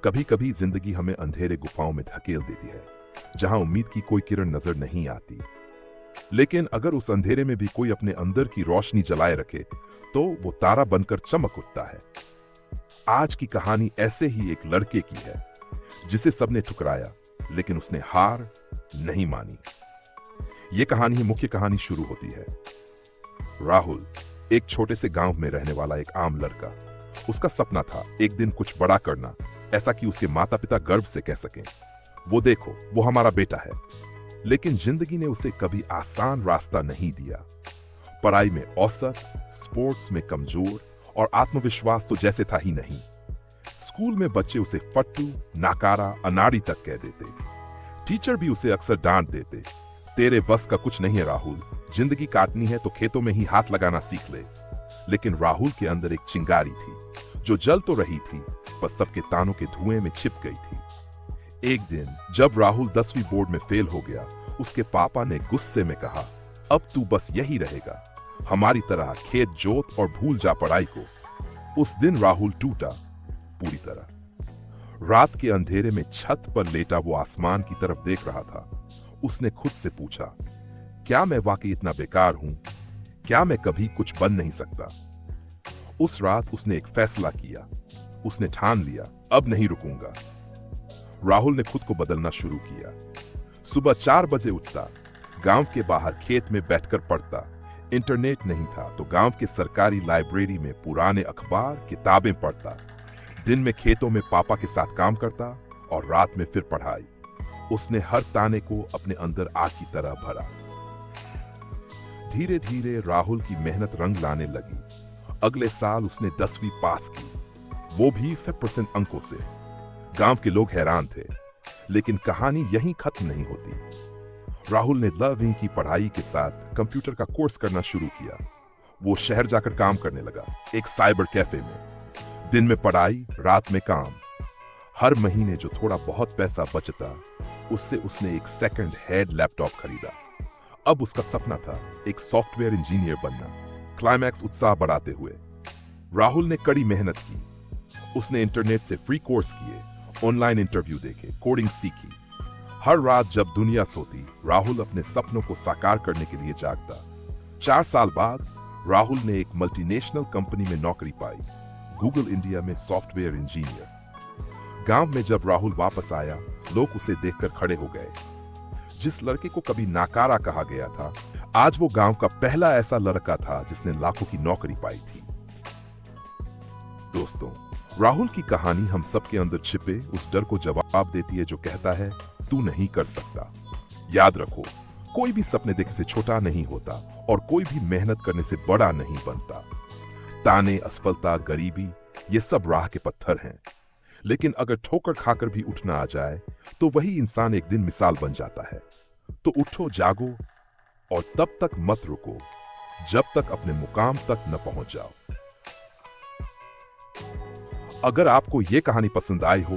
कभी कभी जिंदगी हमें अंधेरे गुफाओं में धकेल देती है, जहां उम्मीद की कोई किरण नजर नहीं आती। लेकिन अगर उस अंधेरे में भी कोई अपने अंदर की रोशनी जलाए रखे, तो वो तारा बनकर चमक उठता है। आज की कहानी ऐसे ही एक लड़के की है, जिसे सबने ठुकराया, लेकिन उसने हार नहीं मानी। ये कहानी मुख्य कहानी शुरू होती है। राहुल एक छोटे से गांव में रहने वाला एक आम लड़का। उसका सपना था एक दिन कुछ बड़ा करना, ऐसा कि उसके माता पिता गर्व से कह सकें, वो देखो, वो हमारा बेटा है। लेकिन जिंदगी ने उसे कभी आसान रास्ता नहीं दिया। पढ़ाई में औसत, स्पोर्ट्स में कमजोर और आत्मविश्वास तो जैसे था ही नहीं। स्कूल में बच्चे उसे फट्टू, नाकारा, अनाड़ी तक कह देते। टीचर भी उसे अक्सर डांट देते, तेरे बस का कुछ नहीं है राहुल, जिंदगी काटनी है तो खेतों में ही हाथ लगाना सीख ले। लेकिन राहुल के अंदर एक चिंगारी थी, जो जल तो रही थी, पर सबके तानों के धुएं में छिप गई थी। एक दिन जब राहुल 10वीं बोर्ड में फेल हो गया, उसके पापा ने गुस्से में कहा, अब तू बस यही रहेगा, हमारी तरह खेत जोत और भूल जा पढ़ाई को। उस दिन राहुल टूटा पूरी तरह। रात के अंधेरे में छत पर लेटा वो आसमान की तरफ देख रहा था। उसने खुद से पूछा, क्या मैं वाकई इतना बेकार हूं? क्या मैं कभी कुछ बन नहीं सकता? उस रात उसने एक फैसला किया। उसने ठान लिया, अब नहीं रुकूंगा। राहुल ने खुद को बदलना शुरू किया। सुबह 4 बजे उठता, गांव के बाहर खेत में बैठकर पढ़ता। इंटरनेट नहीं था तो गांव के सरकारी लाइब्रेरी में पुराने अखबार, किताबें पढ़ता। दिन में खेतों में पापा के साथ काम करता और रात में फिर पढ़ाई। उसने हर ताने को अपने अंदर आग की तरह भरा। धीरे धीरे राहुल की मेहनत रंग लाने लगी। अगले साल उसने 10वीं पास की, वो भी 50% अंकों से। गांव के लोग हैरान थे, लेकिन कहानी यहीं खत्म नहीं होती। राहुल ने 10वीं की पढ़ाई के साथ कंप्यूटर का कोर्स करना शुरू किया। वो शहर जाकर काम करने लगा, एक साइबर कैफे में। दिन में पढ़ाई, रात में काम। हर महीने जो थोड़ा बहुत पैसा बचता, उससे उसने एक सेकंड हैंड लैपटॉप खरीदा। अब उसका सपना था एक सॉफ्टवेयर इंजीनियर बनना। क्लाइमैक्स उत्साह बढ़ाते हुए राहुल ने कड़ी मेहनत की। उसने इंटरनेट से फ्री कोर्स किए, ऑनलाइन इंटरव्यू देखे, कोडिंग सीखी। हर रात जब दुनिया सोती, राहुल अपने सपनों को साकार करने के लिए जागता। 4 साल बाद राहुल ने एक मल्टीनेशनल कंपनी में नौकरी पाई, गूगल इंडिया में सॉफ्टवेयर इंजीनियर। गांव में जब राहुल वापस आया, लोग उसे देखकर खड़े हो गए। जिस लड़के को कभी नाकारा कहा गया था, आज वो गांव का पहला ऐसा लड़का था जिसने लाखों की नौकरी पाई थी। दोस्तों, राहुल की कहानी हम सबके अंदर छिपे उस डर को जवाब देती है जो कहता है, तू नहीं कर सकता। याद रखो, कोई भी सपने देखने से छोटा नहीं होता और कोई भी मेहनत करने से बड़ा नहीं बनता। ताने, असफलता, गरीबी, ये सब राह के पत्थर हैं। लेकिन अगर ठोकर खाकर भी उठना आ जाए, तो वही इंसान एक दिन मिसाल बन जाता है। तो उठो, जागो और तब तक मत रुको जब तक अपने मुकाम तक न पहुंच जाओ। अगर आपको यह कहानी पसंद आई हो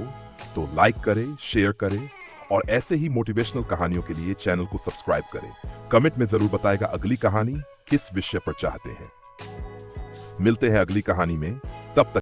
तो लाइक करें, शेयर करें और ऐसे ही मोटिवेशनल कहानियों के लिए चैनल को सब्सक्राइब करें। कमेंट में जरूर बताएगा अगली कहानी किस विषय पर चाहते हैं। मिलते हैं अगली कहानी में, तब तक